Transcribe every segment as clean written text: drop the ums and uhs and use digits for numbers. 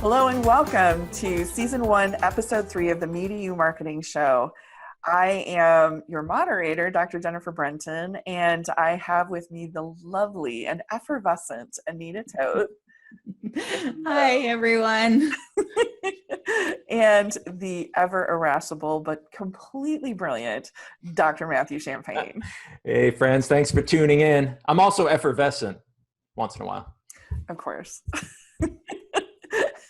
Hello and welcome to Season 1, Episode 3 of the Me to You Marketing Show. I am your moderator, Dr. Jennifer Brenton, and I have with me the lovely and effervescent Anita Toth. Hi, everyone. And the ever irascible but completely brilliant Dr. Matthew Champagne. Hey, friends. Thanks for tuning in. I'm also effervescent once in a while. Of course.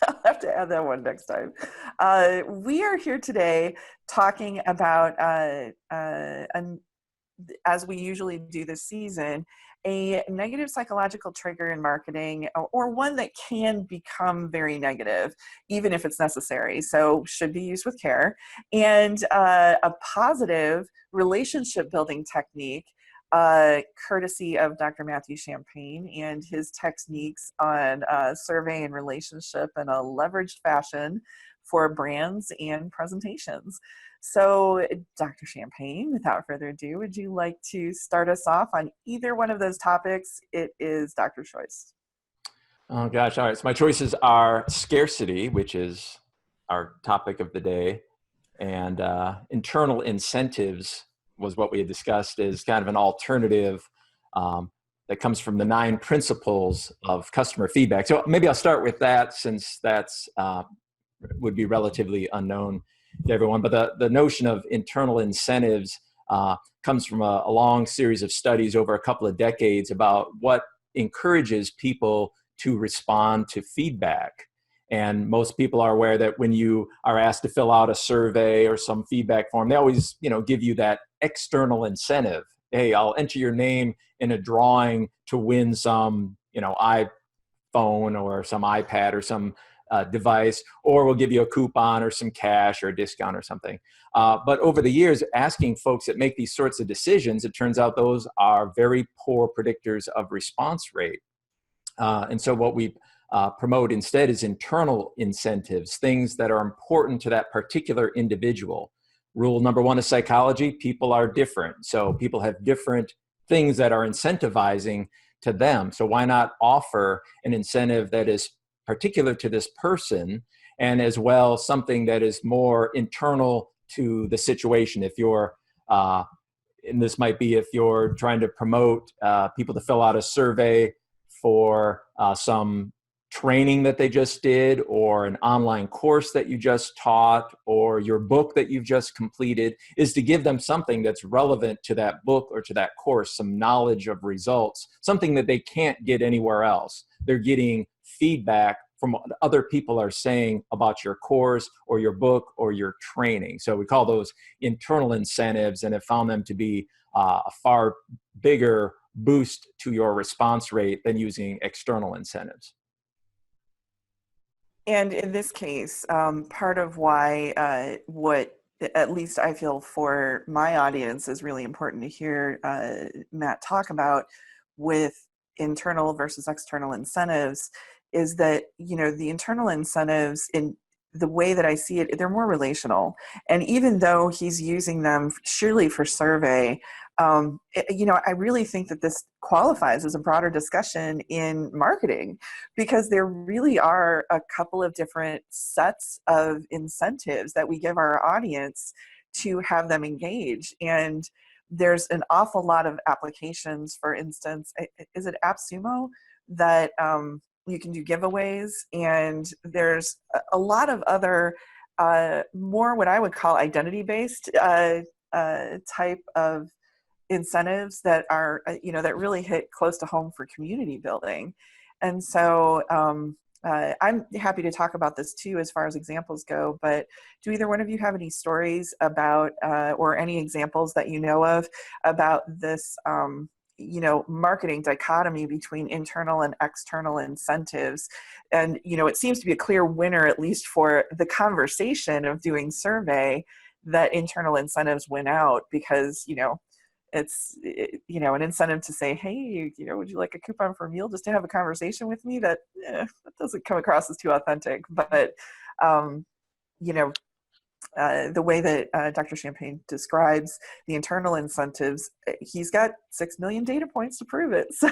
I'll have to add that one next time. We are here today talking about, as we usually do this season, a negative psychological trigger in marketing, or one that can become very negative, even if it's necessary. So should be used with care. And a positive relationship building technique, courtesy of Dr. Matthew Champagne and his techniques on survey and relationship in a leveraged fashion for brands and presentations. So, Dr. Champagne, without further ado, would you like to start us off on either one of those topics? It is Dr. Choice. Oh, gosh. All right. So my choices are scarcity, which is our topic of the day, and internal incentives was what we had discussed as kind of an alternative that comes from the 9 principles of customer feedback. So maybe I'll start with that, since that's would be relatively unknown to everyone. But the notion of internal incentives comes from a long series of studies over a couple of decades about what encourages people to respond to feedback. And most people are aware that when you are asked to fill out a survey or some feedback form, they always, give you that external incentive. Hey, I'll enter your name in a drawing to win some, iPhone or some iPad or some device, or we'll give you a coupon or some cash or a discount or something. But over the years, asking folks that make these sorts of decisions, it turns out those are very poor predictors of response rate. And so what we promote instead is internal incentives, things that are important to that particular individual. Rule number 1 of psychology: people are different. So people have different things that are incentivizing to them. So why not offer an incentive that is particular to this person, and as well something that is more internal to the situation? If you're, and this might be if you're trying to promote people to fill out a survey for some training that they just did, or an online course that you just taught, or your book that you've just completed, is to give them something that's relevant to that book or to that course, some knowledge of results, something that they can't get anywhere else. They're getting feedback from what other people are saying about your course or your book or your training. So we call those internal incentives, and have found them to be a far bigger boost to your response rate than using external incentives. And in this case, part of why what at least I feel for my audience is really important to hear Matt talk about with internal versus external incentives is that, the internal incentives, in the way that I see it, they're more relational. And even though he's using them surely for survey, I really think that this qualifies as a broader discussion in marketing, because there really are a couple of different sets of incentives that we give our audience to have them engage. And there's an awful lot of applications. For instance, is it AppSumo that you can do giveaways? And there's a lot of other more what I would call identity-based type of incentives that are, that really hit close to home for community building. And so I'm happy to talk about this too, as far as examples go, but do either one of you have any stories about, or any examples that you know of about this, marketing dichotomy between internal and external incentives? And, it seems to be a clear winner, at least for the conversation of doing survey, that internal incentives win out, because, it's, an incentive to say, hey, would you like a coupon for a meal, just to have a conversation with me? That doesn't come across as too authentic. But, the way that Dr. Champagne describes the internal incentives, he's got 6 million data points to prove it. So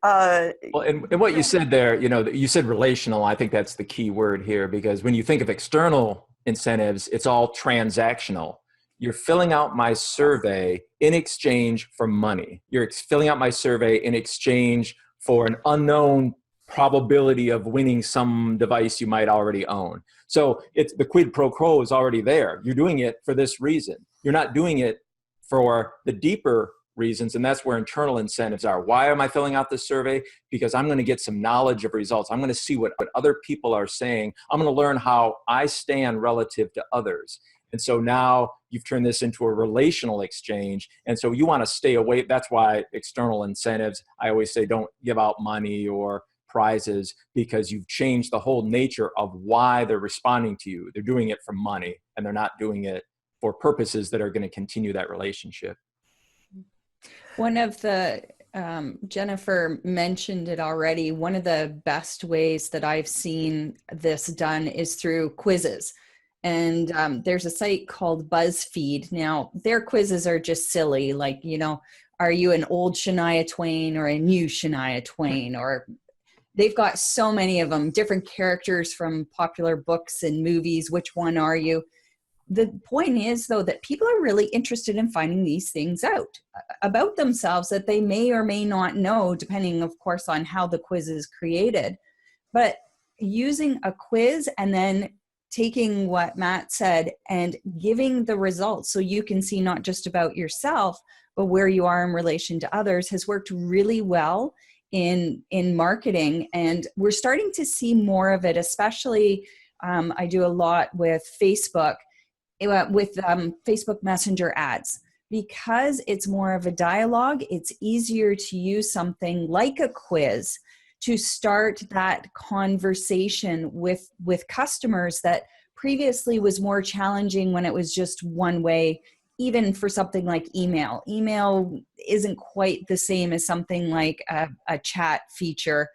Well, and what you said there, you said relational. I think that's the key word here, because when you think of external incentives, it's all transactional. You're filling out my survey in exchange for money. You're filling out my survey in exchange for an unknown probability of winning some device you might already own. So it's the quid pro quo is already there. You're doing it for this reason. You're not doing it for the deeper reasons, and that's where internal incentives are. Why am I filling out this survey? Because I'm going to get some knowledge of results. I'm going to see what other people are saying. I'm going to learn how I stand relative to others. And so now you've turned this into a relational exchange. And so you want to stay away. That's why external incentives, I always say, don't give out money or prizes, because you've changed the whole nature of why they're responding to you. They're doing it for money, and they're not doing it for purposes that are going to continue that relationship. One of the, Jennifer mentioned it already, one of the best ways that I've seen this done is through quizzes. And there's a site called BuzzFeed. Now, their quizzes are just silly, like, are you an old Shania Twain or a new Shania Twain? Or they've got so many of them, different characters from popular books and movies. Which one are you? The point is, though, that people are really interested in finding these things out about themselves that they may or may not know, depending, of course, on how the quiz is created. But using a quiz and then taking what Matt said and giving the results so you can see not just about yourself, but where you are in relation to others has worked really well in marketing. And we're starting to see more of it, especially I do a lot with Facebook, with Facebook Messenger ads. Because it's more of a dialogue, it's easier to use something like a quiz to start that conversation with customers that previously was more challenging when it was just one way. Even for something like email. Email isn't quite the same as something like a chat feature,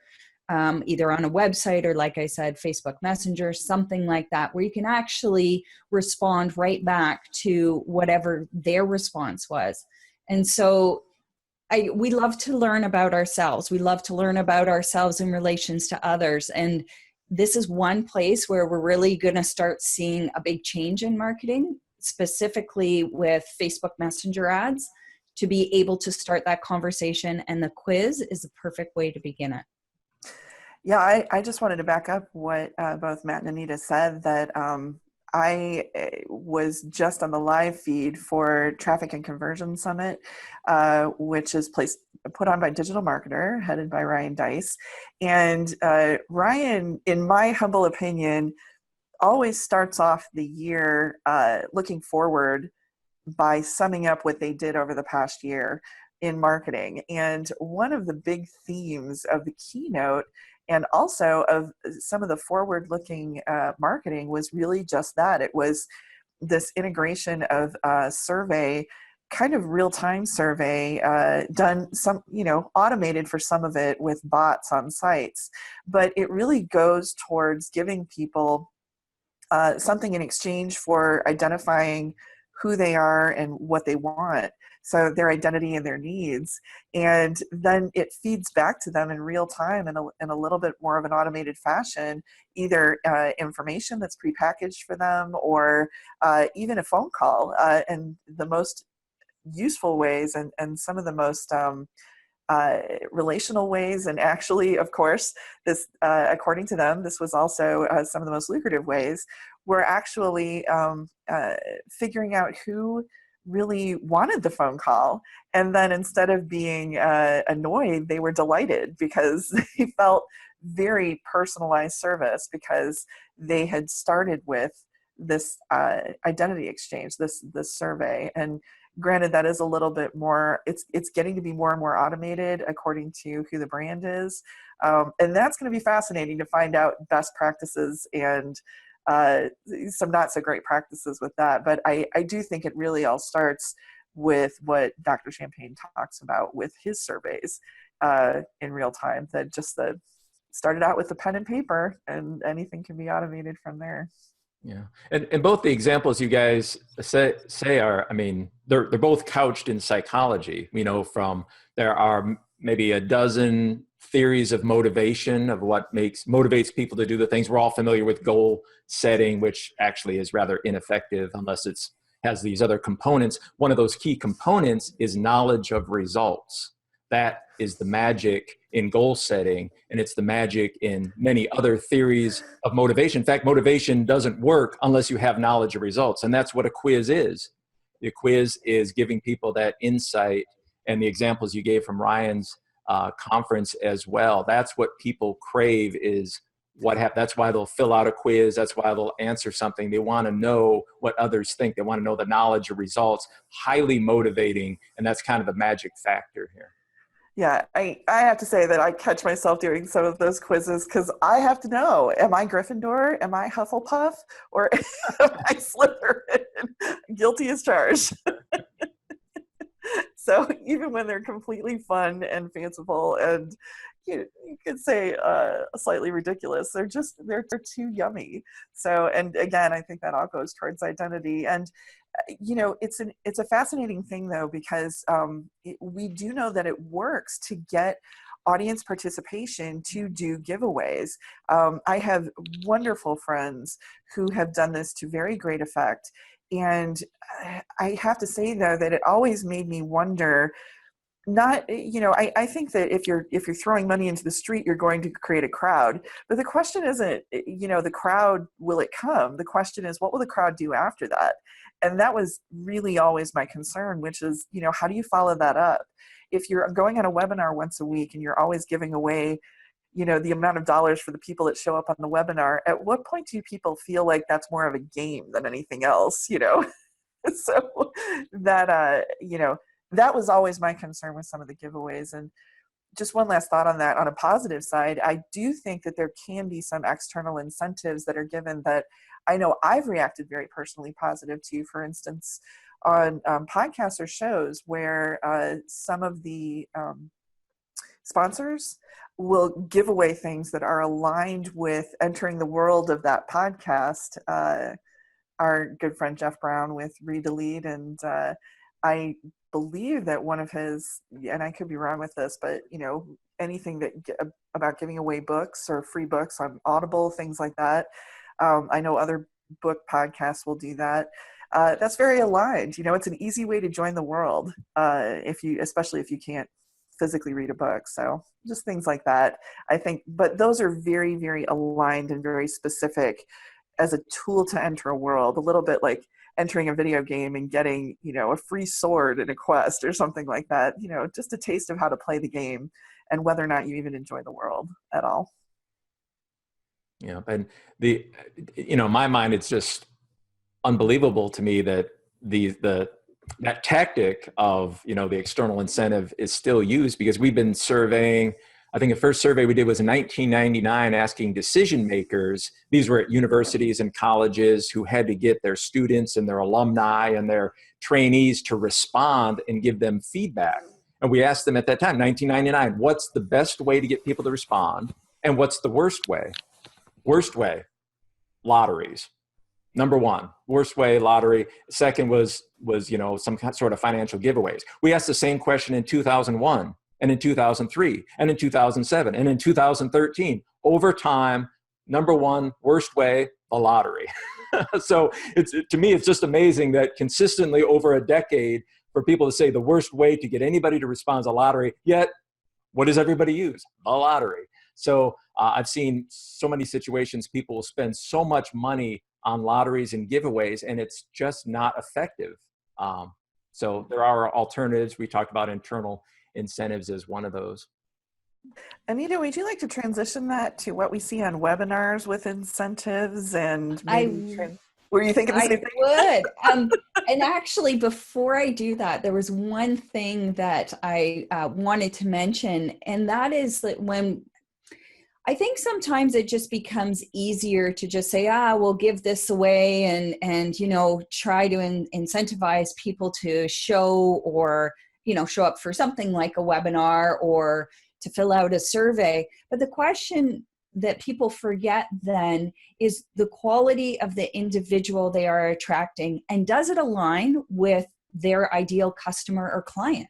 either on a website or, like I said, Facebook Messenger, something like that, where you can actually respond right back to whatever their response was. And so we love to learn about ourselves. We love to learn about ourselves in relations to others. And this is one place where we're really going to start seeing a big change in marketing, specifically with Facebook Messenger ads, to be able to start that conversation. And the quiz is the perfect way to begin it. Yeah, I just wanted to back up what both Matt and Anita said, that I was just on the live feed for Traffic and Conversion Summit, which is put on by Digital Marketer, headed by Ryan Dice. And Ryan, in my humble opinion, always starts off the year looking forward by summing up what they did over the past year in marketing. And one of the big themes of the keynote, and also of some of the forward-looking marketing, was really just that. It was this integration of survey, kind of real-time survey, done some, automated for some of it with bots on sites. But it really goes towards giving people something in exchange for identifying who they are and what they want. So their identity and their needs. And then it feeds back to them in real time in a little bit more of an automated fashion, either information that's prepackaged for them, or even a phone call. And the most useful ways and some of the most relational ways, and actually, of course, this, according to them, this was also some of the most lucrative ways, were actually figuring out who really wanted the phone call. And then instead of being annoyed, they were delighted because they felt very personalized service, because they had started with this identity exchange, this survey. And granted, that is a little bit more, it's getting to be more and more automated according to who the brand is. And that's going to be fascinating to find out best practices and some not so great practices with that. But I do think it really all starts with what Dr. Champagne talks about with his surveys in real time, that just started out with the pen and paper, and anything can be automated from there. Yeah. And both the examples you guys say are, I mean, they're both couched in psychology, from there are maybe a dozen theories of motivation of what motivates people to do the things. We're all familiar with goal setting, which actually is rather ineffective unless has these other components. One of those key components is knowledge of results. That is the magic in goal setting, and it's the magic in many other theories of motivation. In fact, motivation doesn't work unless you have knowledge of results, and that's what a quiz is. The quiz is giving people that insight, and the examples you gave from Ryan's conference as well. That's what people crave is what happened. That's why they'll fill out a quiz. That's why they'll answer something. They want to know what others think. They want to know the knowledge of results. Highly motivating, and that's kind of the magic factor here. Yeah, I have to say that I catch myself doing some of those quizzes because I have to know, am I Gryffindor? Am I Hufflepuff? Or am I Slytherin? Guilty as charged. So even when they're completely fun and fanciful and you could say slightly ridiculous, they're too yummy. So, and again, I think that all goes towards identity. And it's a fascinating thing though, because we do know that it works to get audience participation to do giveaways. I have wonderful friends who have done this to very great effect. And I have to say though, that it always made me wonder, I think that if you're throwing money into the street, you're going to create a crowd. But the question isn't, the crowd, will it come? The question is, what will the crowd do after that? And that was really always my concern, which is, how do you follow that up? If you're going on a webinar once a week and you're always giving away, the amount of dollars for the people that show up on the webinar, at what point do people feel like that's more of a game than anything else, So that, that was always my concern with some of the giveaways. And just one last thought on that, on a positive side, I do think that there can be some external incentives that are given that I know I've reacted very personally positive to, for instance, on podcasts or shows where some of the sponsors will give away things that are aligned with entering the world of that podcast. Our good friend Jeff Brown with Read to Lead, and I believe that one of his, and I could be wrong with this, but anything that about giving away books or free books on Audible, things like that. I know other book podcasts will do that. That's very aligned. It's an easy way to join the world, especially if you can't physically read a book. So just things like that, I think. But those are very, very aligned and very specific as a tool to enter a world, a little bit like entering a video game and getting, a free sword in a quest or something like that, just a taste of how to play the game and whether or not you even enjoy the world at all. Yeah. And my mind, it's just unbelievable to me that that tactic of, the external incentive is still used, because we've been surveying. I think the first survey we did was in 1999, asking decision makers. These were at universities and colleges who had to get their students and their alumni and their trainees to respond and give them feedback. And we asked them at that time, 1999, what's the best way to get people to respond? And what's the worst way? Worst way, lotteries. Number one, worst way, lottery. Second was some sort of financial giveaways. We asked the same question in 2001. And in 2003, and in 2007, and in 2013. Over time, number one, worst way, the lottery. So to me, it's just amazing that consistently over a decade, for people to say the worst way to get anybody to respond is a lottery, yet what does everybody use? The lottery. So I've seen so many situations, people will spend so much money on lotteries and giveaways, and it's just not effective. So there are alternatives. We talked about internal incentives as one of those. Anita, would you like to transition that to what we see on webinars with incentives and maybe were you thinking the same thing? I would. And actually, before I do that, there was one thing that I wanted to mention, and that is that I think sometimes it just becomes easier to just say, we'll give this away and try to incentivize people to show or, show up for something like a webinar or to fill out a survey. But the question that people forget then is the quality of the individual they are attracting, and does it align with their ideal customer or client?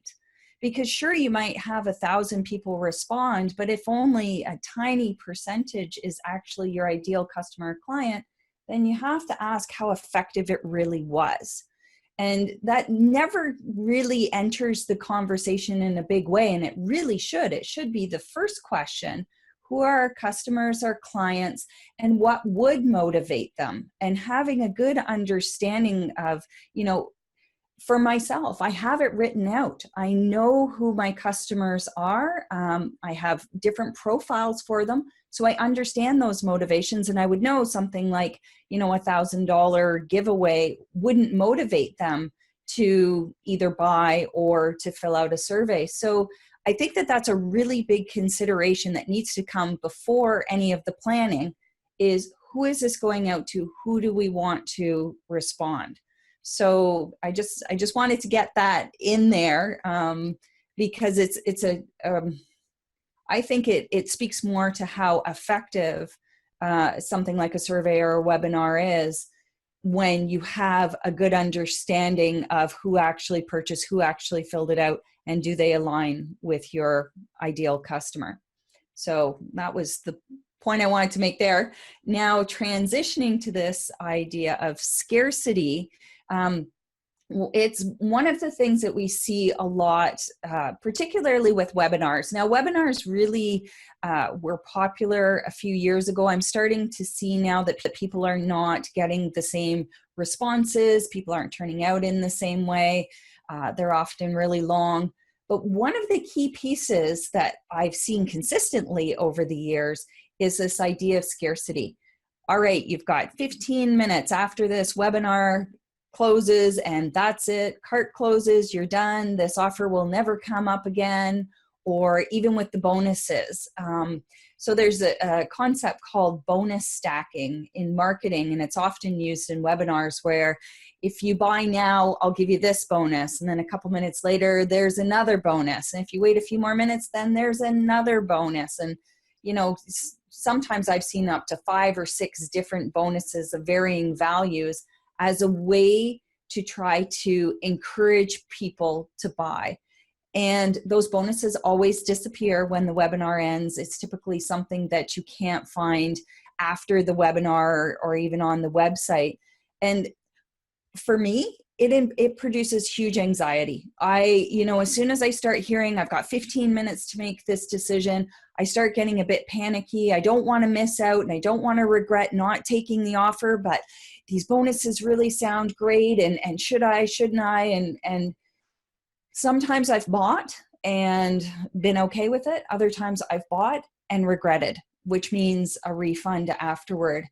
Because sure, you might have 1,000 people respond, but if only a tiny percentage is actually your ideal customer or client, then you have to ask how effective it really was. And that never really enters the conversation in a big way, and it really should. It should be the first question: who are our customers, our clients, and what would motivate them? And having a good understanding of, for myself, I have it written out. I know who my customers are. I have different profiles for them. So I understand those motivations, and I would know something like, $1,000 giveaway wouldn't motivate them to either buy or to fill out a survey. So I think that that's a really big consideration that needs to come before any of the planning is, who is this going out to? Who do we want to respond? So I just wanted to get that in there because I think it speaks more to how effective something like a survey or a webinar is when you have a good understanding of who actually purchased, who actually filled it out, and do they align with your ideal customer. So that was the point I wanted to make there. Now transitioning to this idea of scarcity, it's one of the things that we see a lot, particularly with webinars. Now, webinars really were popular a few years ago. I'm starting to see now that people are not getting the same responses. People aren't turning out in the same way. They're often really long. But one of the key pieces that I've seen consistently over the years is this idea of scarcity. All right, you've got 15 minutes after this webinar closes and that's it. Cart closes, you're done. This offer will never come up again, or even with the bonuses. So there's a concept called bonus stacking in marketing, and it's often used in webinars where if you buy now, I'll give you this bonus. And then a couple minutes later, there's another bonus. And if you wait a few more minutes, then there's another bonus. And, sometimes I've seen up to 5 or 6 different bonuses of varying values as a way to try to encourage people to buy. And those bonuses always disappear when the webinar ends. It's typically something that you can't find after the webinar or even on the website. And for me, it produces huge anxiety. As soon as I start hearing I've got 15 minutes to make this decision, I start getting a bit panicky. I don't want to miss out, and I don't want to regret not taking the offer, but these bonuses really sound great, and should I, shouldn't I? And sometimes I've bought and been okay with it. Other times I've bought and regretted, which means a refund afterward.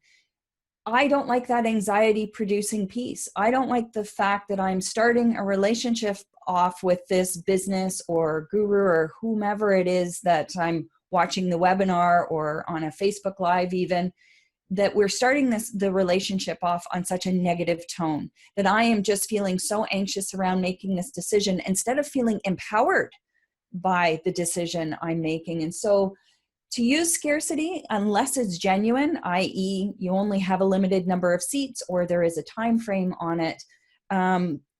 I don't like that anxiety producing piece. I don't like the fact that I'm starting a relationship off with this business or guru or whomever it is that I'm watching the webinar or on a Facebook Live even, that we're starting the relationship off on such a negative tone, that I am just feeling so anxious around making this decision instead of feeling empowered by the decision I'm making. And so to use scarcity, unless it's genuine, i.e. you only have a limited number of seats or there is a time frame on it,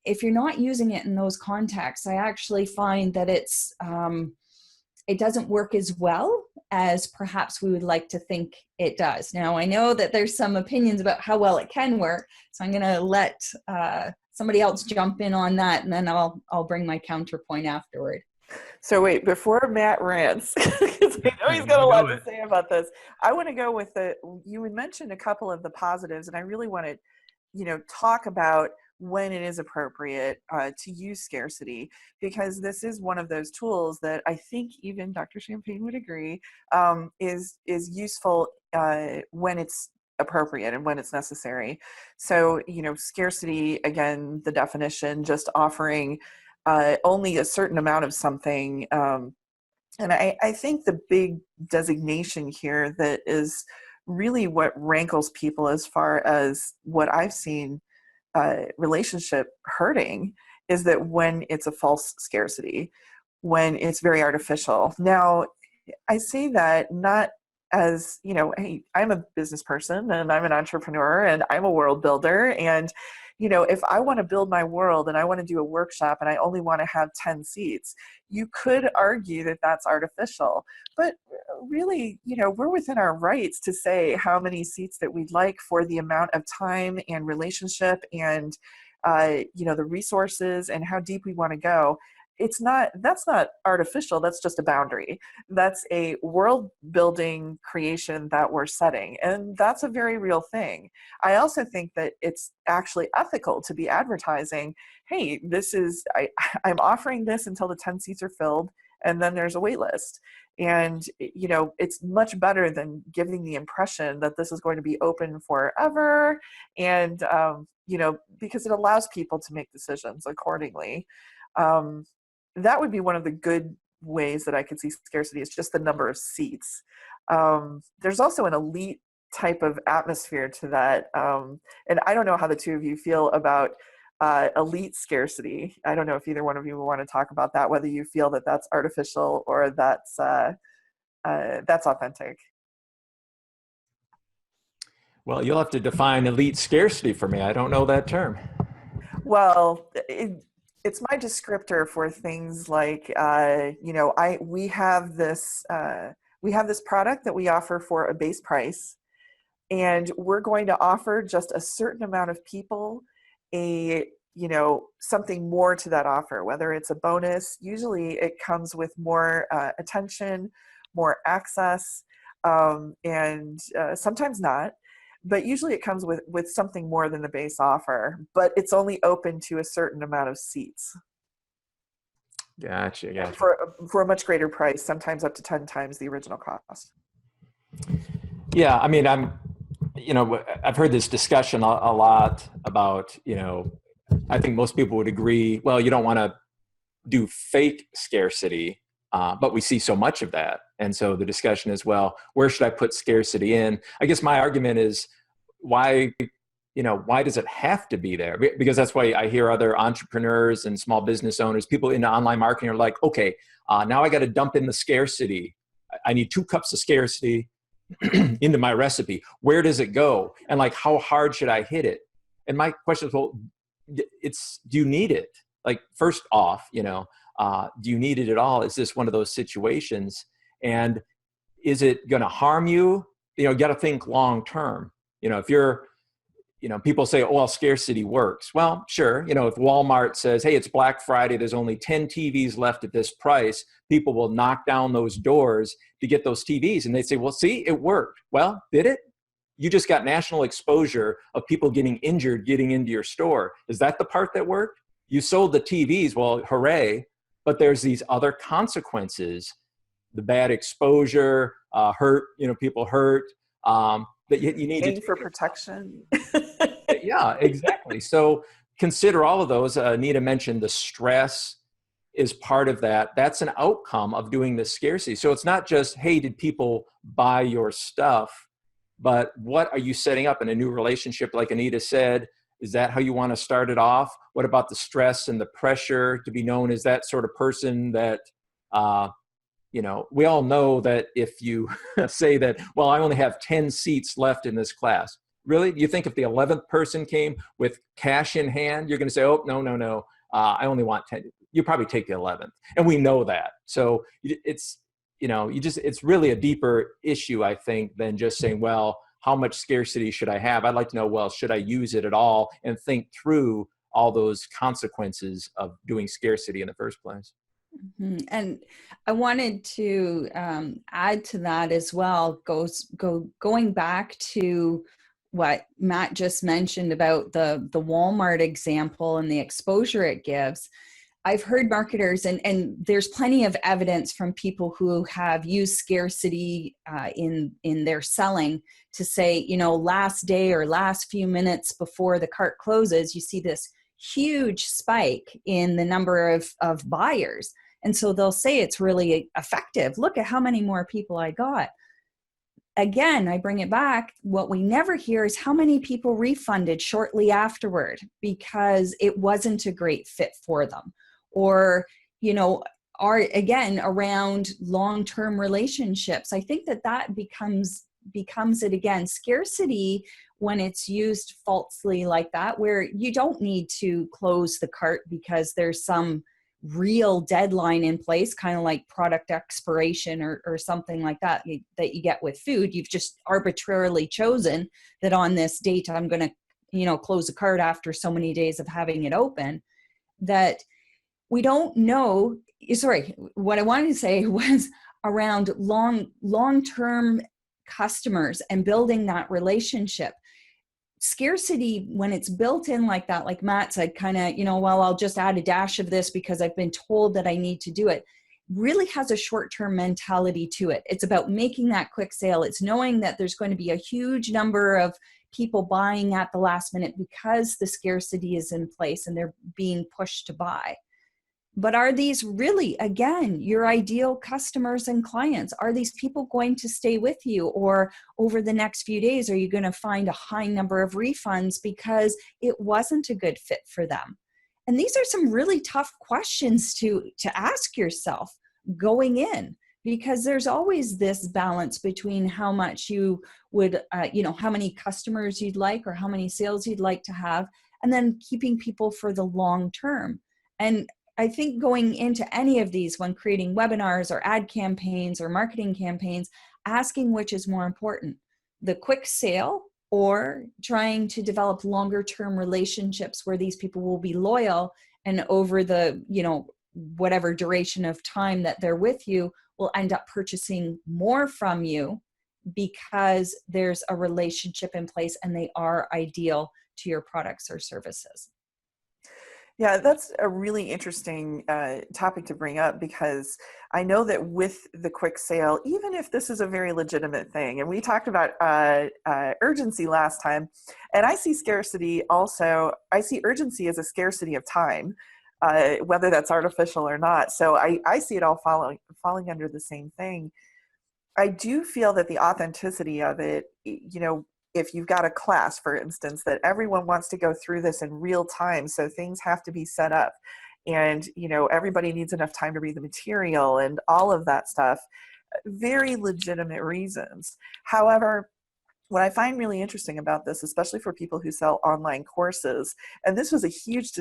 if you're not using it in those contexts, I actually find that it doesn't work as well as perhaps we would like to think it does. Now, I know that there's some opinions about how well it can work, so I'm going to let somebody else jump in on that, and then I'll bring my counterpoint afterward. So wait, before Matt rants, because I know he's got a lot to say about this, I want to go with you had mentioned a couple of the positives, and I really want to, talk about when it is appropriate to use scarcity, because this is one of those tools that I think even Dr. Champagne would agree is useful when it's appropriate and when it's necessary. So, scarcity, again, the definition, just offering only a certain amount of something. And I think the big designation here that is really what rankles people as far as what I've seen relationship hurting is that when it's a false scarcity, when it's very artificial. Now, I say that not as, you know, hey, I'm a business person and I'm an entrepreneur and I'm a world builder. And, you know, if I want to build my world and I want to do a workshop and I only want to have 10 seats, you could argue that that's artificial. But really, you know, we're within our rights to say how many seats that we'd like for the amount of time and relationship and, you know, the resources and how deep we want to go. That's not artificial. That's just a boundary. That's a world building creation that we're setting. And that's a very real thing. I also think that it's actually ethical to be advertising, hey, I'm offering this until the 10 seats are filled, and then there's a wait list. And, you know, it's much better than giving the impression that this is going to be open forever. And, you know, because it allows people to make decisions accordingly. That would be one of the good ways that I could see scarcity, is just the number of seats. There's also an elite type of atmosphere to that. And I don't know how the two of you feel about elite scarcity. I don't know if either one of you want to talk about that, whether you feel that that's artificial or that's authentic. Well, you'll have to define elite scarcity for me. I don't know that term. Well, it's my descriptor for things like, you know, we have this product that we offer for a base price, and we're going to offer just a certain amount of people something more to that offer, whether it's a bonus. Usually it comes with more attention, more access, and sometimes not. But usually it comes with something more than the base offer, but it's only open to a certain amount of seats. Gotcha. For a much greater price, sometimes up to 10 times the original cost. Yeah, I mean, I've heard this discussion a lot about, you know, I think most people would agree, well, you don't want to do fake scarcity, but we see so much of that. And so the discussion is, well, where should I put scarcity in? I guess my argument is, why does it have to be there? Because that's why I hear other entrepreneurs and small business owners, people in online marketing are like, okay, now I got to dump in the scarcity. I need 2 cups of scarcity into my recipe. Where does it go? And like, how hard should I hit it? And my question is, well, do you need it? Like, first off, you know, do you need it at all? Is this one of those situations? And is it going to harm you? You know, you got to think long term. You know, if you're, you know, people say, oh, well, scarcity works. Well, sure. You know, if Walmart says, hey, it's Black Friday, there's only 10 TVs left at this price, people will knock down those doors to get those TVs. And they say, well, see, it worked. Well, did it? You just got national exposure of people getting injured getting into your store. Is that the part that worked? You sold the TVs, well, hooray. But there's these other consequences, the bad exposure, hurt, you know, people hurt, that you need Paying for protection. Yeah, exactly. So consider all of those. Nita mentioned the stress is part of that. That's an outcome of doing this scarcity. So it's not just, hey, did people buy your stuff, but what are you setting up in a new relationship? Like Anita said, is that how you want to start it off? What about the stress and the pressure to be known as that sort of person that, you know, we all know that if you say that, well, I only have 10 seats left in this class. Really? You think if the 11th person came with cash in hand, you're going to say, oh, no, I only want 10. You probably take the 11th. And we know that. So it's, you know, it's really a deeper issue, I think, than just saying, well, how much scarcity should I have? I'd like to know, well, should I use it at all? And think through all those consequences of doing scarcity in the first place. Mm-hmm. And I wanted to add to that as well, going back to what Matt just mentioned about the Walmart example and the exposure it gives. I've heard marketers, and there's plenty of evidence from people who have used scarcity in their selling to say, you know, last day or last few minutes before the cart closes, you see this huge spike in the number of buyers. And so they'll say it's really effective. Look at how many more people I got. Again, I bring it back. What we never hear is how many people refunded shortly afterward because it wasn't a great fit for them. Or, you know, are again around long-term relationships. I think that becomes it again. Scarcity, when it's used falsely like that, where you don't need to close the cart because there's some real deadline in place, kind of like product expiration or something like that, that you get with food. You've just arbitrarily chosen that on this date I'm going to close the cart after so many days of having it open. That we don't know. Sorry, what I wanted to say was around long-term customers and building that relationship. Scarcity, when it's built in like that, like Matt said, kind of, well, I'll just add a dash of this because I've been told that I need to do it, really has a short-term mentality to it. It's about making that quick sale. It's knowing that there's going to be a huge number of people buying at the last minute because the scarcity is in place and they're being pushed to buy. But are these really, again, your ideal customers and clients? Are these people going to stay with you? Or over the next few days, are you going to find a high number of refunds because it wasn't a good fit for them? And these are some really tough questions to ask yourself going in, because there's always this balance between how much you would, how many customers you'd like or how many sales you'd like to have, and then keeping people for the long term. And I think going into any of these, when creating webinars or ad campaigns or marketing campaigns, asking which is more important, the quick sale or trying to develop longer term relationships where these people will be loyal and over the, whatever duration of time that they're with you will end up purchasing more from you because there's a relationship in place and they are ideal to your products or services. Yeah, that's a really interesting topic to bring up, because I know that with the quick sale, even if this is a very legitimate thing, and we talked about urgency last time, and I see scarcity also, I see urgency as a scarcity of time, whether that's artificial or not. So I see it all falling under the same thing. I do feel that the authenticity of it, if you've got a class, for instance, that everyone wants to go through this in real time, so things have to be set up and, everybody needs enough time to read the material and all of that stuff, very legitimate reasons. However, what I find really interesting about this, especially for people who sell online courses, and this was a huge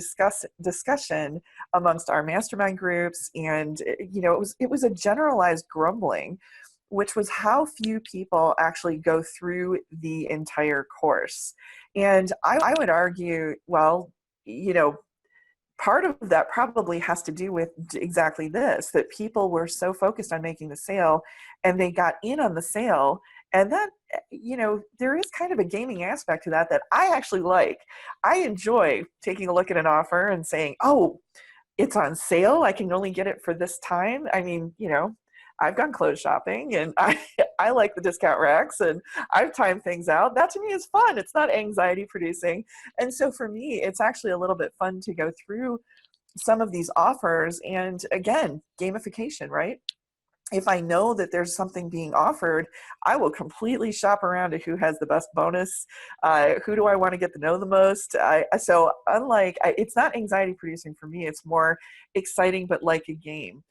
discussion amongst our mastermind groups, and, it was a generalized grumbling, which was how few people actually go through the entire course. And I would argue, well, part of that probably has to do with exactly this, that people were so focused on making the sale and they got in on the sale. And that, there is kind of a gaming aspect to that I actually like. I enjoy taking a look at an offer and saying, oh, it's on sale, I can only get it for this time. I mean, I've gone clothes shopping and I like the discount racks and I've timed things out. That to me is fun. It's not anxiety producing. And so for me, it's actually a little bit fun to go through some of these offers. And again, gamification, right? If I know that there's something being offered, I will completely shop around to who has the best bonus. Who do I want to get to know the most? So it's not anxiety producing for me. It's more exciting, but like a game.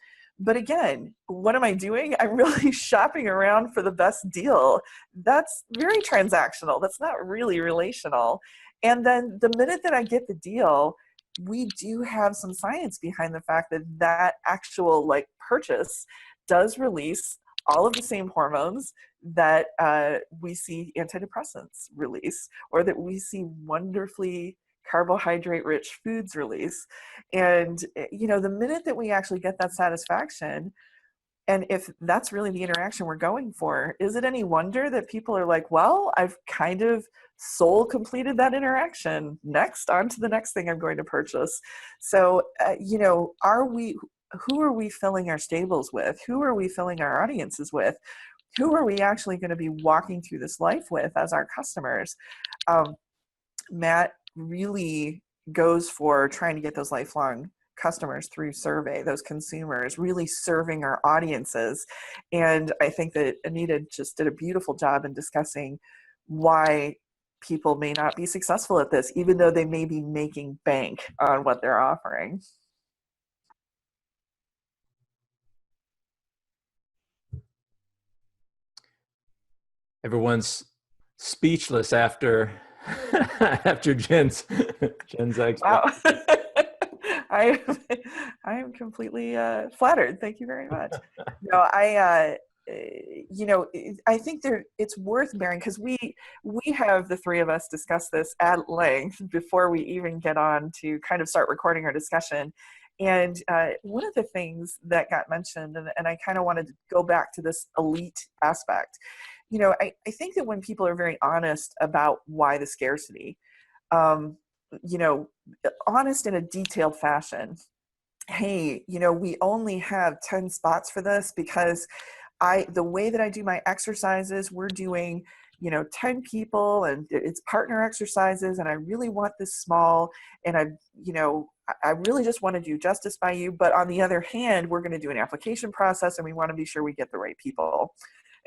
But again, what am I doing? I'm really shopping around for the best deal. That's very transactional. That's not really relational. And then the minute that I get the deal, we do have some science behind the fact that actual purchase does release all of the same hormones that we see antidepressants release, or that we see wonderfully carbohydrate rich foods release. And the minute that we actually get that satisfaction, and if that's really the interaction we're going for, is it any wonder that people are like, well, I've kind of soul completed that interaction, next on to the next thing I'm going to purchase. So who are we filling our stables with? Who are we filling our audiences with? Who are we actually going to be walking through this life with as our customers? Matt really goes for trying to get those lifelong customers through survey, those consumers, really serving our audiences. And I think that Anita just did a beautiful job in discussing why people may not be successful at this, even though they may be making bank on what they're offering. Everyone's speechless after after Jen's explanation. Wow. I I am completely flattered. Thank you very much. No, I think it's worth bearing, because we have, the three of us, discussed this at length before we even get on to kind of start recording our discussion. And one of the things that got mentioned, and I kind of wanted to go back to this elite aspect. I think that when people are very honest about why the scarcity, um, honest in a detailed fashion. Hey, we only have 10 spots for this because the way that I do my exercises, we're doing, 10 people, and it's partner exercises, and I really want this small, and I really just want to do justice by you. But on the other hand, we're going to do an application process, and we want to be sure we get the right people,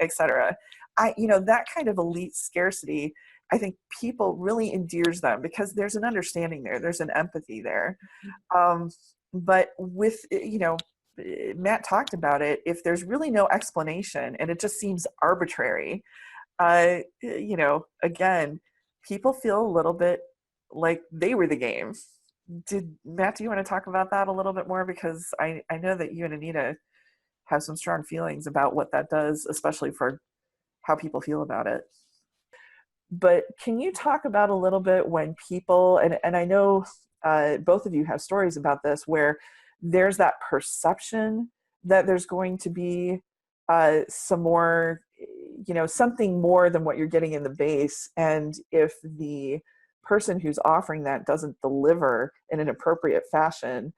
etc. That kind of elite scarcity, I think people really endears them, because there's an understanding there, there's an empathy there. But with, Matt talked about it, if there's really no explanation and it just seems arbitrary, again, people feel a little bit like they were the game. Matt, do you want to talk about that a little bit more? Because I know that you and Anita have some strong feelings about what that does, especially for how people feel about it. But can you talk about a little bit when people, and I know both of you have stories about this, where there's that perception that there's going to be some more, something more than what you're getting in the base. And if the person who's offering that doesn't deliver in an appropriate fashion,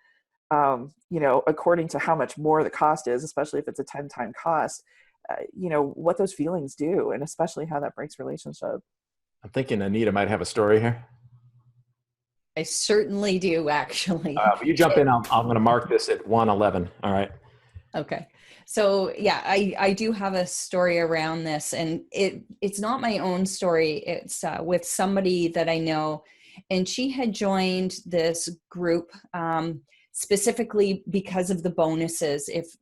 according to how much more the cost is, especially if it's a 10-time cost, what those feelings do, and especially how that breaks relationship. I'm thinking Anita might have a story here. I certainly do, actually. Will you jump in? I'm going to mark this at 1:11. All right. Okay. So yeah, I do have a story around this, and it's not my own story. It's with somebody that I know, and she had joined this group specifically because of the bonuses. If,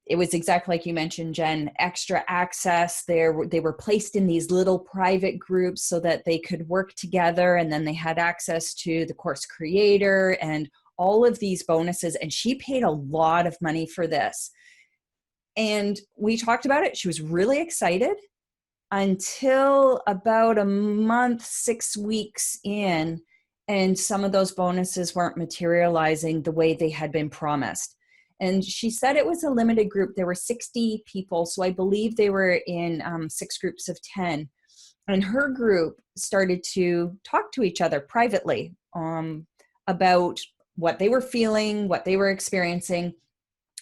it was exactly like you mentioned, Jen, extra access. They were placed in these little private groups so that they could work together, and then they had access to the course creator and all of these bonuses. And she paid a lot of money for this. And we talked about it. She was really excited until about a month, 6 weeks in, and some of those bonuses weren't materializing the way they had been promised. And she said it was a limited group. There were 60 people. So I believe they were in 6 groups of 10. And her group started to talk to each other privately about what they were feeling, what they were experiencing.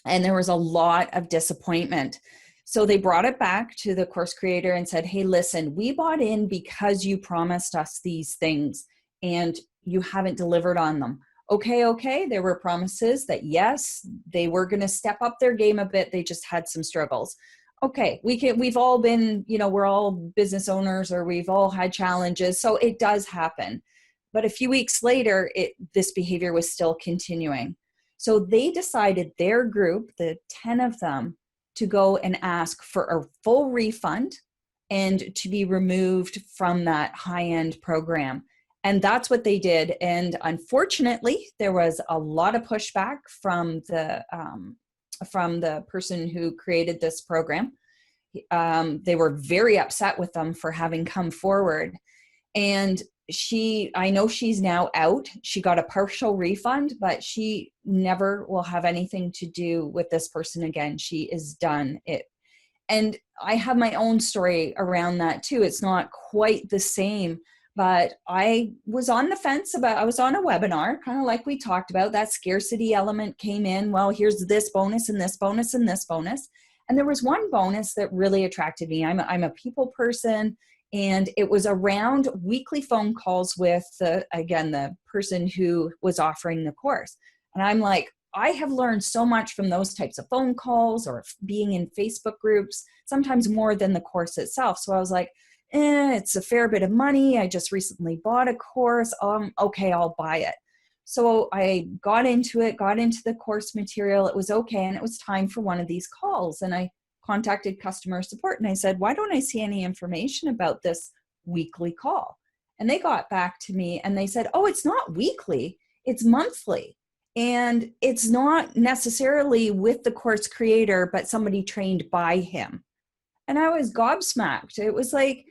And there was a lot of disappointment. So they brought it back to the course creator and said, hey, listen, we bought in because you promised us these things and you haven't delivered on them. Okay. There were promises that, yes, they were going to step up their game a bit. They just had some struggles. Okay, we've all been, we're all business owners, or we've all had challenges. So it does happen. But a few weeks later, this behavior was still continuing. So they decided, their group, the 10 of them, to go and ask for a full refund and to be removed from that high-end program. And that's what they did. And unfortunately, there was a lot of pushback from the person who created this program. They were very upset with them for having come forward. And I know she's now out. She got a partial refund, but she never will have anything to do with this person again. She is done. And I have my own story around that too. It's not quite the same, but I was on the fence I was on a webinar, kind of like we talked about. That scarcity element came in. Well, here's this bonus and this bonus and this bonus. And there was one bonus that really attracted me. I'm a people person. And it was around weekly phone calls with the person who was offering the course. And I'm like, I have learned so much from those types of phone calls or being in Facebook groups, sometimes more than the course itself. So I was like, it's a fair bit of money. I just recently bought a course. Okay, I'll buy it. So I got into the course material. It was okay. And it was time for one of these calls. And I contacted customer support and I said, why don't I see any information about this weekly call? And they got back to me and they said, oh, it's not weekly, it's monthly. And it's not necessarily with the course creator, but somebody trained by him. And I was gobsmacked. It was like,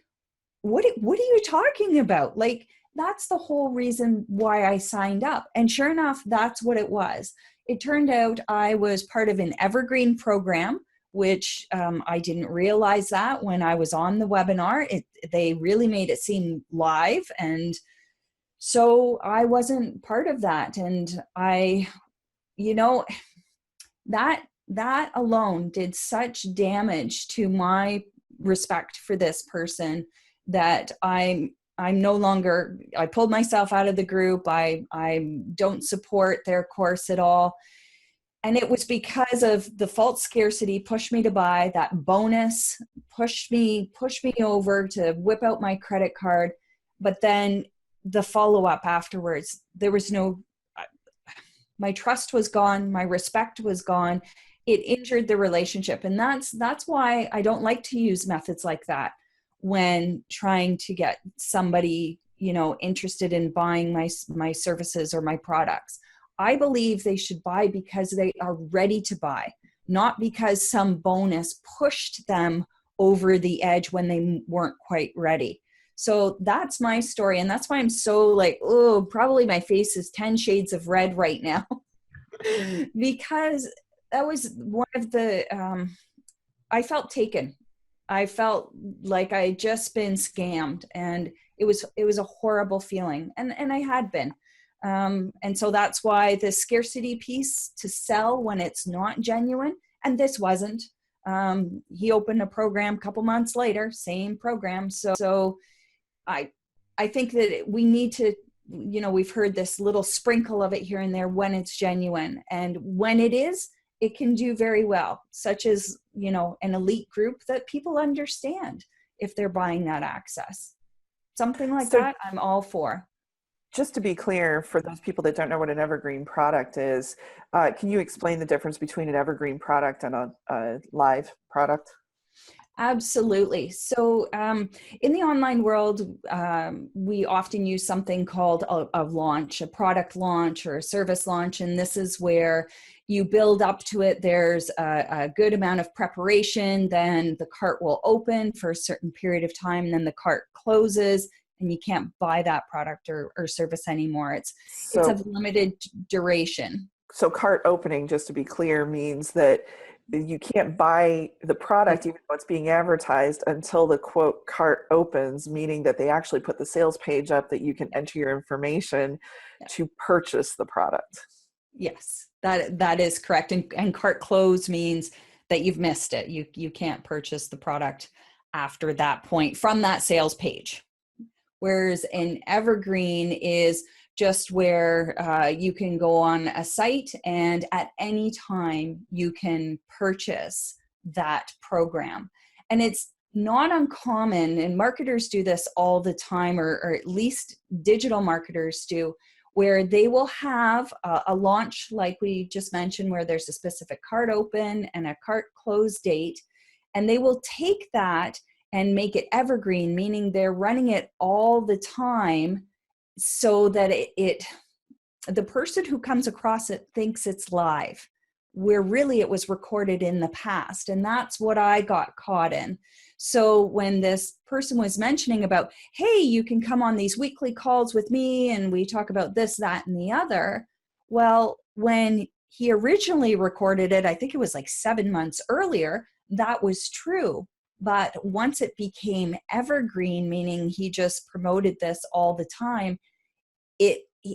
what are you talking about? Like, that's the whole reason why I signed up. And sure enough, that's what it was. It turned out I was part of an evergreen program, which I didn't realize that when I was on the webinar. They really made it seem live. And so I wasn't part of that. And that alone did such damage to my respect for this person that I'm no longer, I pulled myself out of the group. I don't support their course at all. And it was because of the false scarcity pushed me to buy. That bonus pushed me over to whip out my credit card. But then the follow-up afterwards, there was no, my trust was gone. My respect was gone. It injured the relationship. And that's why I don't like to use methods like that when trying to get somebody, interested in buying my services or my products. I believe they should buy because they are ready to buy, not because some bonus pushed them over the edge when they weren't quite ready. So that's my story. And that's why I'm so like, oh, probably my face is 10 shades of red right now. Because that was one of the, I felt taken. I felt like I had just been scammed, and it was a horrible feeling. And I had been. And so that's why the scarcity piece, to sell when it's not genuine, and this wasn't. He opened a program a couple months later, same program. So I think that we need to, we've heard this little sprinkle of it here and there when it's genuine. And when it is, it can do very well, such as, an elite group that people understand if they're buying that access. Something like that, I'm all for. Just to be clear, for those people that don't know what an evergreen product is, can you explain the difference between an evergreen product and a live product? Absolutely. So in the online world, we often use something called a launch, a product launch or a service launch. And this is where you build up to it. There's a good amount of preparation. Then the cart will open for a certain period of time. And then the cart closes and you can't buy that product or service anymore. It's of limited duration. So cart opening, just to be clear, means that you can't buy the product even though it's being advertised until the quote cart opens, meaning that they actually put the sales page up that you can enter your information to purchase the product. Yes, that is correct. And cart close means that you've missed it. You can't purchase the product after that point from that sales page. Whereas an evergreen is just where you can go on a site and at any time you can purchase that program. And it's not uncommon, and marketers do this all the time, or at least digital marketers do, where they will have a launch like we just mentioned, where there's a specific cart open and a cart close date, and they will take that and make it evergreen, meaning they're running it all the time, so that the person who comes across it thinks it's live, where really it was recorded in the past. And that's what I got caught in. So when this person was mentioning about, hey, you can come on these weekly calls with me and we talk about this, that, and the other. Well, when he originally recorded it, I think it was like 7 months earlier, that was true. But once it became evergreen, meaning he just promoted this all the time,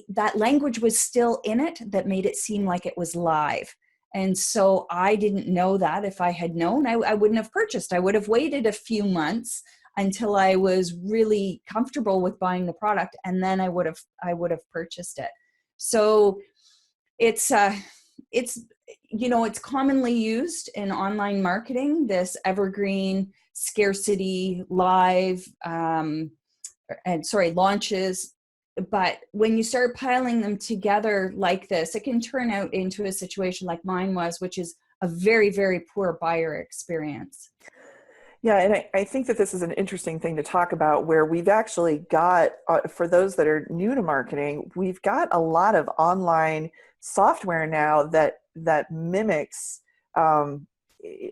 that language was still in it that made it seem like it was live. And so I didn't know that. If I had known, I wouldn't have purchased. I would have waited a few months until I was really comfortable with buying the product, and then I would have purchased it. So it's commonly used in online marketing, this evergreen, scarcity, live, launches. But when you start piling them together like this, it can turn out into a situation like mine was, which is a very, very poor buyer experience. Yeah, and I think that this is an interesting thing to talk about, where we've actually got, for those that are new to marketing, we've got a lot of online software now that mimics um,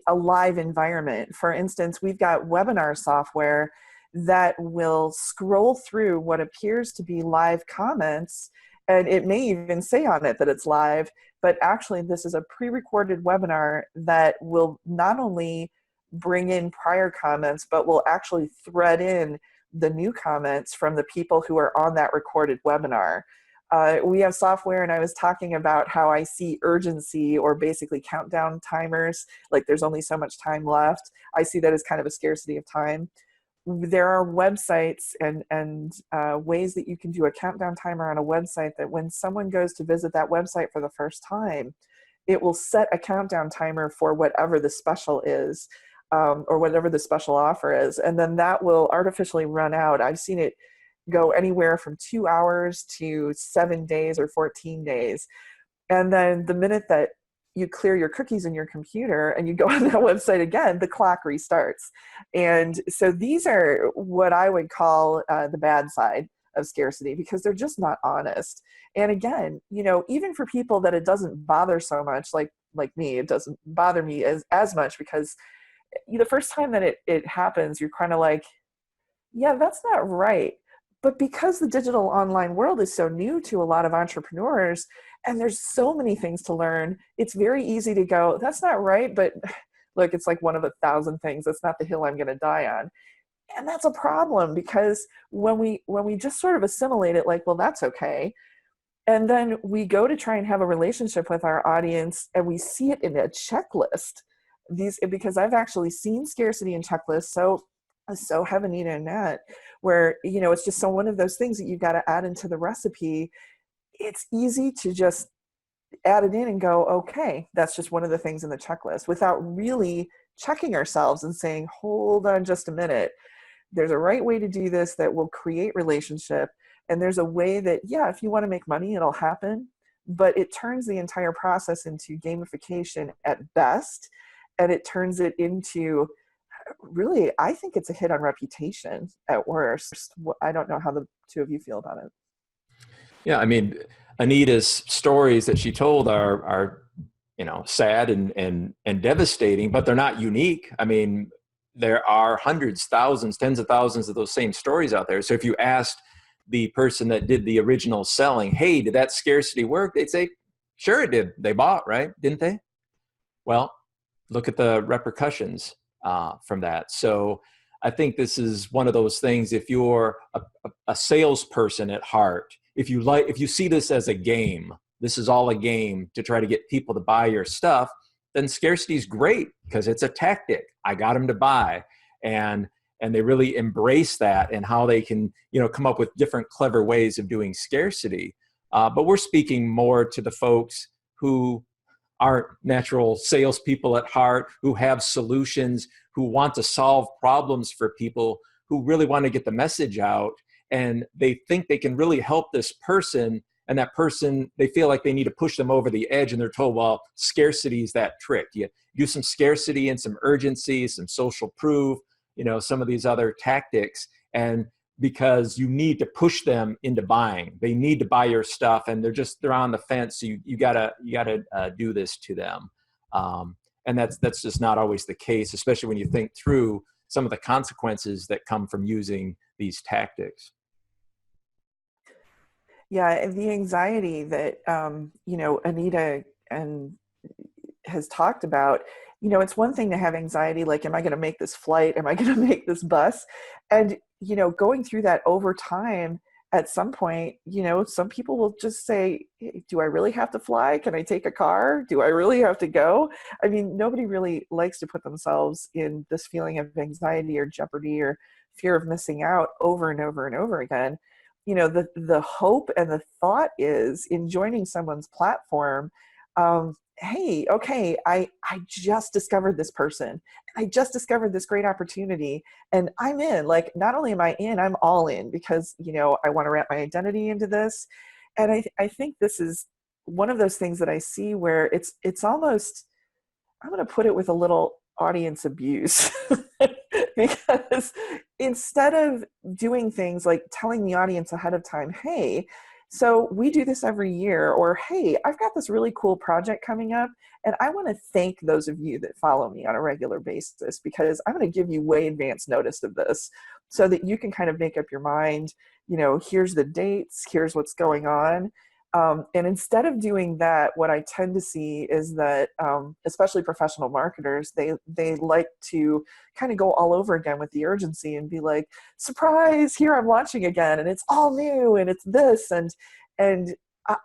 a live environment. For instance, we've got webinar software that will scroll through what appears to be live comments, and it may even say on it that it's live, but actually this is a pre-recorded webinar that will not only bring in prior comments, but will actually thread in the new comments from the people who are on that recorded webinar. We have software, and I was talking about how I see urgency, or basically countdown timers, like there's only so much time left. I see that as kind of a scarcity of time. There are websites and ways that you can do a countdown timer on a website, that when someone goes to visit that website for the first time, it will set a countdown timer for whatever the special is. Or whatever the special offer is. And then that will artificially run out. I've seen it go anywhere from 2 hours to 7 days or 14 days. And then the minute that you clear your cookies in your computer and you go on that website again, the clock restarts. And so these are what I would call the bad side of scarcity, because they're just not honest. And again, even for people that it doesn't bother so much, like me, it doesn't bother me as much, because the first time that it happens, you're kind of like, yeah, that's not right. But because the digital online world is so new to a lot of entrepreneurs, and there's so many things to learn, it's very easy to go, that's not right. But look, it's like one of 1,000 things. That's not the hill I'm going to die on. And that's a problem, because when we just sort of assimilate it, like, well, that's okay. And then we go to try and have a relationship with our audience, and we see it in a checklist. Because I've actually seen scarcity in checklists, so have Anita and Nat, where it's just one of those things that you've got to add into the recipe. It's easy to just add it in and go, okay, that's just one of the things in the checklist, without really checking ourselves and saying, hold on just a minute, there's a right way to do this that will create relationship, and there's a way that, yeah, if you want to make money, it'll happen, but it turns the entire process into gamification at best. And it turns it into, really, I think it's a hit on reputation at worst. I don't know how the two of you feel about it. Yeah, I mean, Anita's stories that she told are sad and devastating, but they're not unique. I mean, there are hundreds, thousands, tens of thousands of those same stories out there. So if you asked the person that did the original selling, hey, did that scarcity work? They'd say, sure it did. They bought, right? Didn't they? Well, look at the repercussions from that. So I think this is one of those things. If you're a salesperson at heart, if you see this as a game, this is all a game to try to get people to buy your stuff, then scarcity is great, because it's a tactic. I got them to buy, and they really embrace that, and how they can come up with different clever ways of doing scarcity. But we're speaking more to the folks who aren't natural salespeople at heart, who have solutions, who want to solve problems for people, who really want to get the message out, and they think they can really help this person, and that person, they feel like they need to push them over the edge, and they're told, well, scarcity is that trick. You do some scarcity and some urgency, some social proof, some of these other tactics, and because you need to push them into buying. They need to buy your stuff, and they're on the fence. So you gotta do this to them, and that's just not always the case, especially when you think through some of the consequences that come from using these tactics. Yeah, the anxiety that Anita and has talked about. It's one thing to have anxiety, like, am I going to make this flight? Am I going to make this bus? And, going through that over time, at some point, some people will just say, hey, do I really have to fly? Can I take a car? Do I really have to go? I mean, nobody really likes to put themselves in this feeling of anxiety or jeopardy or fear of missing out over and over and over again. The hope and the thought is, in joining someone's platform, hey, okay, I just discovered this person. I just discovered this great opportunity, and I'm in. Like, not only am I in, I'm all in, because, I want to wrap my identity into this. And I think this is one of those things that I see where it's almost, I'm going to put it with a little audience abuse because instead of doing things like telling the audience ahead of time, hey, so we do this every year, or hey, I've got this really cool project coming up, and I want to thank those of you that follow me on a regular basis because I'm going to give you way advance notice of this so that you can kind of make up your mind, here's the dates, here's what's going on. And instead of doing that, what I tend to see is that, especially professional marketers, they like to kind of go all over again with the urgency and be like, surprise, here I'm launching again, and it's all new, and it's this, and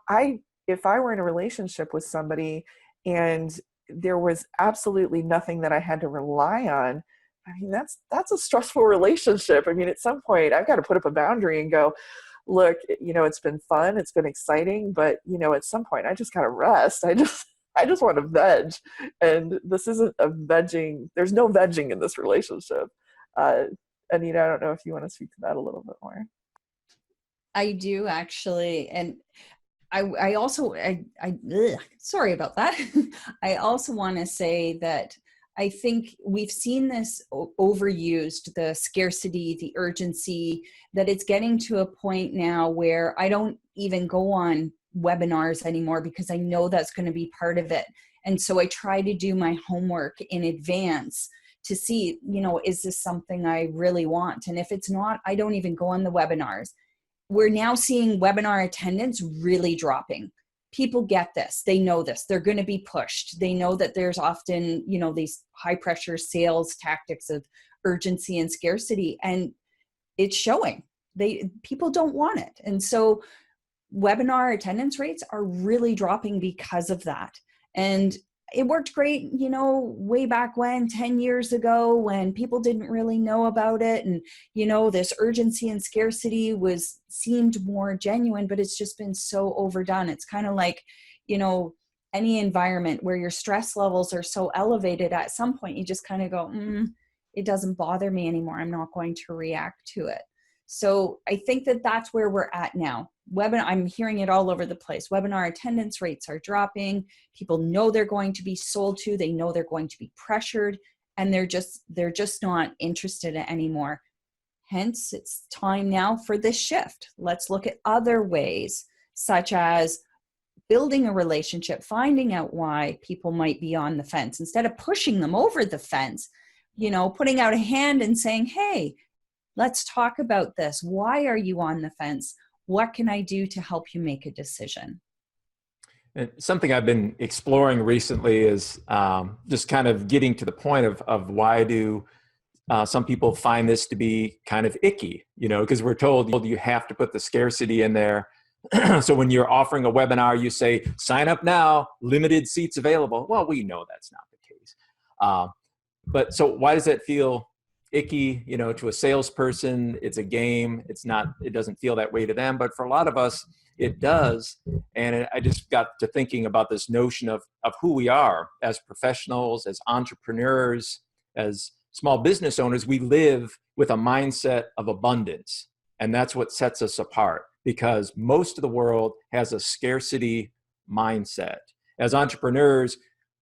I if I were in a relationship with somebody and there was absolutely nothing that I had to rely on, I mean, that's a stressful relationship. I mean, at some point, I've got to put up a boundary and go, look, it's been fun, it's been exciting, but at some point I just gotta rest. I just want to veg, and this isn't a vegging. There's no vegging in this relationship. Anita, I don't know if you want to speak to that a little bit more. I do actually, and I also sorry about that. I also want to say that I think we've seen this overused, the scarcity, the urgency, that it's getting to a point now where I don't even go on webinars anymore because I know that's going to be part of it. And so I try to do my homework in advance to see, is this something I really want? And if it's not, I don't even go on the webinars. We're now seeing webinar attendance really dropping. People get this, they know this, they're going to be pushed. They know that there's often, these high pressure sales tactics of urgency and scarcity, and it's showing. People don't want it. And so webinar attendance rates are really dropping because of that. And it worked great, way back when, 10 years ago, when people didn't really know about it. And, this urgency and scarcity seemed more genuine, but it's just been so overdone. It's kind of like, any environment where your stress levels are so elevated, at some point you just kind of go, it doesn't bother me anymore. I'm not going to react to it. So I think that that's where we're at now. I'm hearing it all over the place. Webinar attendance rates are dropping. People know they're going to be sold to. They know they're going to be pressured, and they're just not interested anymore. Hence, it's time now for this shift. Let's look at other ways, such as building a relationship, finding out why people might be on the fence instead of pushing them over the fence, putting out a hand and saying, hey, let's talk about this. Why are you on the fence? What can I do to help you make a decision? And something I've been exploring recently is just kind of getting to the point of why do some people find this to be kind of icky, because we're told you have to put the scarcity in there. So when you're offering a webinar, you say, sign up now, limited seats available. Well, we know that's not the case. But so why does that feel icky, to a salesperson? It's a game. It doesn't feel that way to them, but for a lot of us, it does. And I just got to thinking about this notion of who we are as professionals, as entrepreneurs, as small business owners. We live with a mindset of abundance. And that's what sets us apart, because most of the world has a scarcity mindset. As entrepreneurs,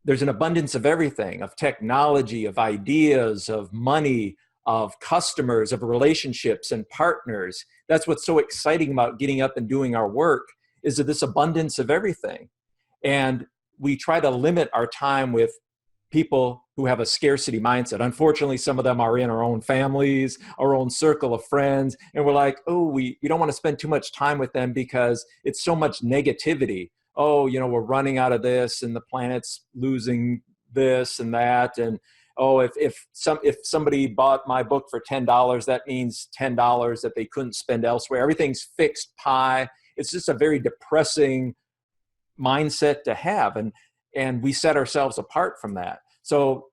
there's an abundance of everything, of technology, of ideas, of money, of customers, of relationships and partners. That's what's so exciting about getting up and doing our work, is that this abundance of everything. And we try to limit our time with people who have a scarcity mindset. Unfortunately, some of them are in our own families, our own circle of friends, and we're like, oh, we don't want to spend too much time with them because it's so much negativity. Oh, we're running out of this, and the planet's losing this and that, and oh, if somebody bought my book for $10, that means $10 that they couldn't spend elsewhere. Everything's fixed pie. It's just a very depressing mindset to have, and we set ourselves apart from that. So,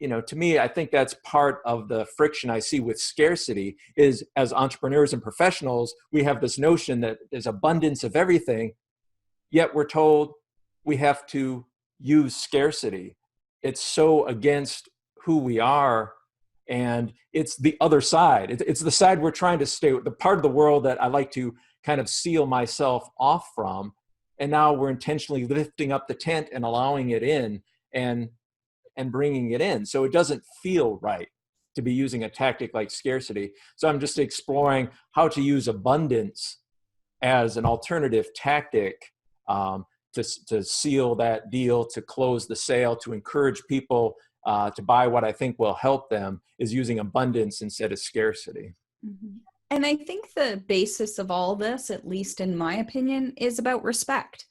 to me, I think that's part of the friction I see with scarcity. Is as entrepreneurs and professionals, we have this notion that there's abundance of everything, yet we're told we have to use scarcity. It's so against who we are, and it's the other side. It's the side we're trying to stay with, the part of the world that I like to kind of seal myself off from. And now we're intentionally lifting up the tent and allowing it in. And and bringing it in. So it doesn't feel right to be using a tactic like scarcity. So I'm just exploring how to use abundance as an alternative tactic to seal that deal, to close the sale, to encourage people to buy what I think will help them, is using abundance instead of scarcity. Mm-hmm. And I think the basis of all this, at least in my opinion, is about respect.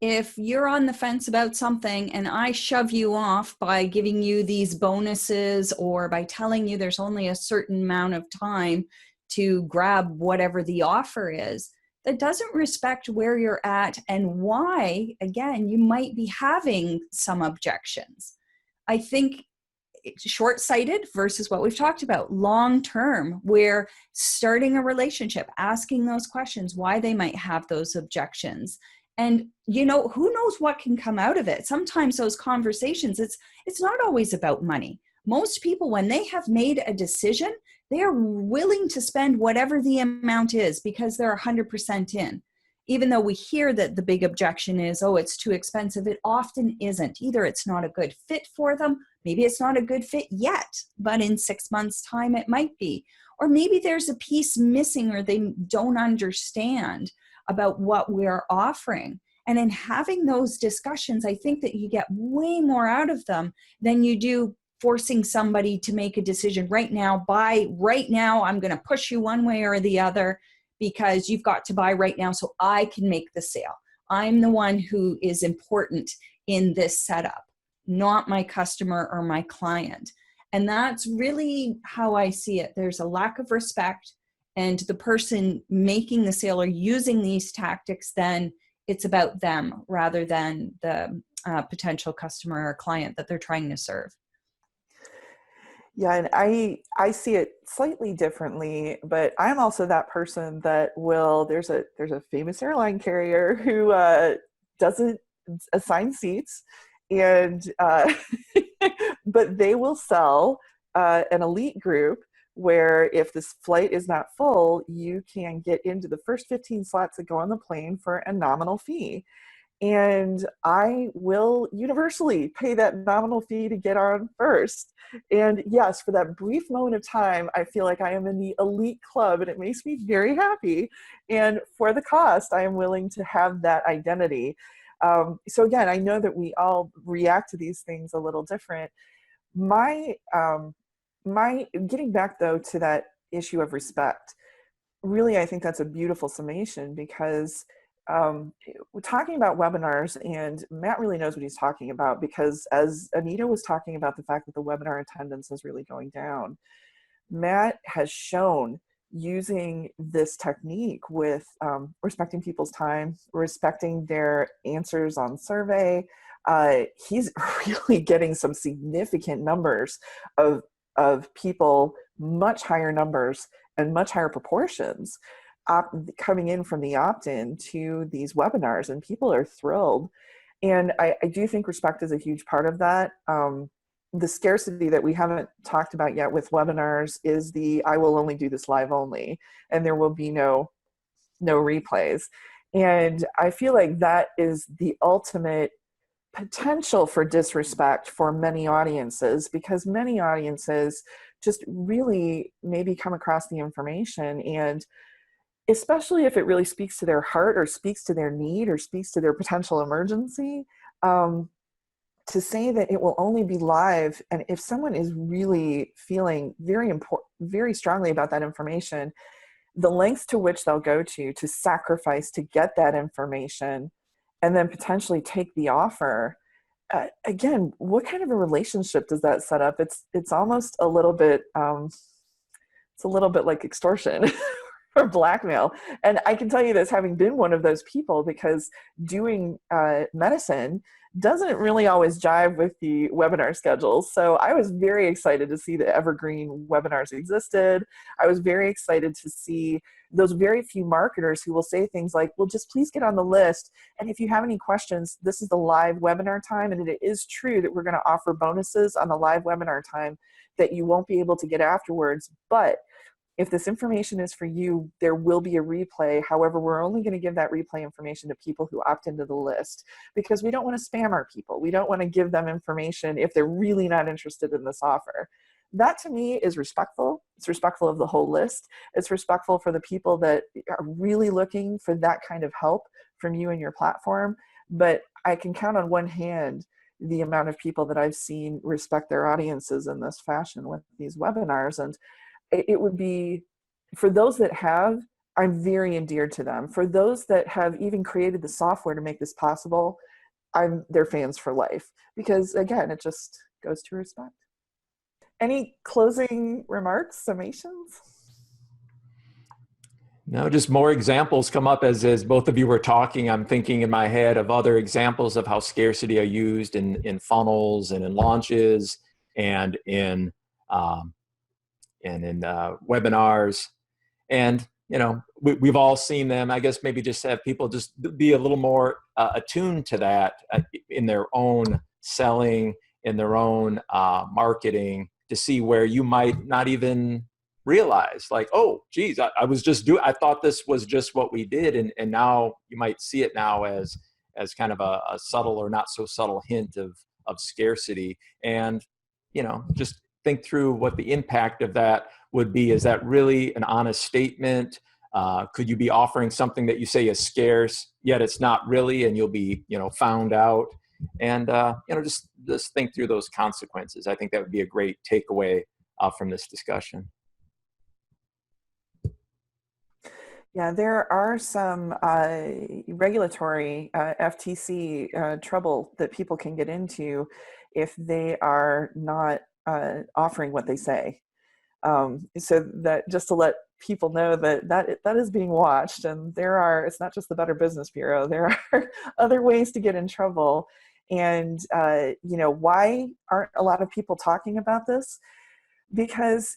If you're on the fence about something and I shove you off by giving you these bonuses or by telling you there's only a certain amount of time to grab whatever the offer is, that doesn't respect where you're at and why, again, you might be having some objections. I think it's short-sighted versus what we've talked about, long-term, where starting a relationship, asking those questions, why they might have those objections. And, who knows what can come out of it? Sometimes those conversations, it's not always about money. Most people, when they have made a decision, they are willing to spend whatever the amount is because they're 100% in. Even though we hear that the big objection is, oh, it's too expensive, it often isn't. Either it's not a good fit for them, maybe it's not a good fit yet, but in 6 months' time it might be. Or maybe there's a piece missing or they don't understand about what we're offering. And in having those discussions, I think that you get way more out of them than you do forcing somebody to make a decision right now. Buy right now, I'm going to push you one way or the other because you've got to buy right now so I can make the sale. I'm the one who is important in this setup, not my customer or my client. And that's really how I see it. There's a lack of respect, and the person making the sale or using these tactics, then it's about them rather than the potential customer or client that they're trying to serve. Yeah, and I see it slightly differently, but I'm also that person that there's a famous airline carrier who doesn't assign seats, and but they will sell an elite group where if this flight is not full, you can get into the first 15 slots that go on the plane for a nominal fee. And I will universally pay that nominal fee to get on first. And yes, for that brief moment of time, I feel like I am in the elite club and it makes me very happy. And for the cost, I am willing to have that identity. So again, I know that we all react to these things a little different. My getting back though to that issue of respect, really, I think that's a beautiful summation because we're talking about webinars, and Matt really knows what he's talking about, because as Anita was talking about the fact that the webinar attendance is really going down, Matt has shown using this technique with respecting people's time, respecting their answers on survey. He's really getting some significant numbers of people, much higher numbers and much higher proportions coming in from the opt-in to these webinars, and people are thrilled. And I do think respect is a huge part of that. The scarcity that we haven't talked about yet with webinars is I will only do this live only, and there will be no replays. And I feel like that is the ultimate potential for disrespect for many audiences, because many audiences just really maybe come across the information, and especially if it really speaks to their heart or speaks to their need or speaks to their potential emergency, to say that it will only be live, and if someone is really feeling very strongly about that information, the lengths to which they'll go to sacrifice to get that information and then potentially take the offer, again, what kind of a relationship does that set up? It's almost a little bit like extortion or blackmail. And I can tell you this, having been one of those people, because doing medicine doesn't really always jive with the webinar schedules. So I was very excited to see the evergreen webinars existed. I was very excited to see those very few marketers who will say things like, well, just please get on the list. And if you have any questions, this is the live webinar time. And it is true that we're going to offer bonuses on the live webinar time that you won't be able to get afterwards. But If this information is for you, there will be a replay. However, we're only going to give that replay information to people who opt into the list, because we don't want to spam our people. We don't want to give them information if they're really not interested in this offer. That to me is respectful. It's respectful of the whole list. It's respectful for the people that are really looking for that kind of help from you and your platform. But I can count on one hand the amount of people that I've seen respect their audiences in this fashion with these webinars. And it would be, for those that have, I'm very endeared to them. For those that have even created the software to make this possible, I'm their fans for life. Because again, it just goes to respect. Any closing remarks, summations? No, just more examples come up as both of you were talking. I'm thinking in my head of other examples of how scarcity are used in funnels and in launches and in webinars. And, you know, we've all seen them. I guess maybe just have people just be a little more attuned to that in their own selling, in their own marketing, to see where you might not even realize, like, oh, geez, I thought this was just what we did. And now you might see it now as kind of a subtle or not so subtle hint of scarcity. And, you know, just think through what the impact of that would be. Is that really an honest statement? Could you be offering something that you say is scarce, yet it's not really, and you'll be, you know, found out? And, you know, just think through those consequences. I think that would be a great takeaway from this discussion. Yeah, there are some regulatory FTC trouble that people can get into if they are not offering what they say. So that, just to let people know that is being watched, and it's not just the Better Business Bureau. There are other ways to get in trouble. And you know, why aren't a lot of people talking about this? Because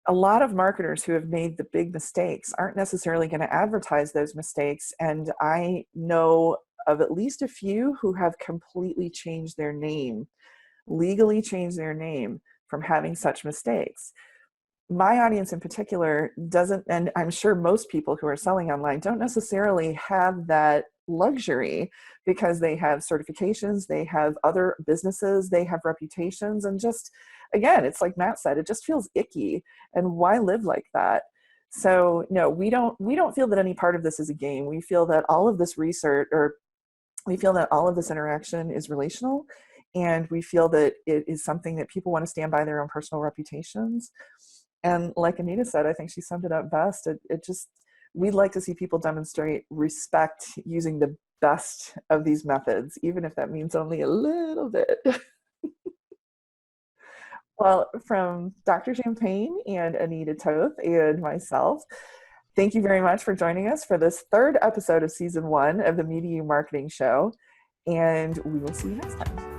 a lot of marketers who have made the big mistakes aren't necessarily going to advertise those mistakes. And I know of at least a few who have completely changed their name, legally changed their name from having such mistakes. My audience in particular doesn't, and I'm sure most people who are selling online don't necessarily have that luxury, because they have certifications, they have other businesses, they have reputations, and just, again, it's like Matt said, it just feels icky. And why live like that? So no, we don't feel that any part of this is a game. We feel that all of this research, or we feel that all of this interaction is relational, and we feel that it is something that people want to stand by their own personal reputations. And like Anita said, I think she summed it up best. We'd like to see people demonstrate respect using the best of these methods, even if that means only a little bit. Well, from Dr. Champagne and Anita Toth and myself, thank you very much for joining us for this third episode of season 1 of the Media Marketing Show. And we will see you next time.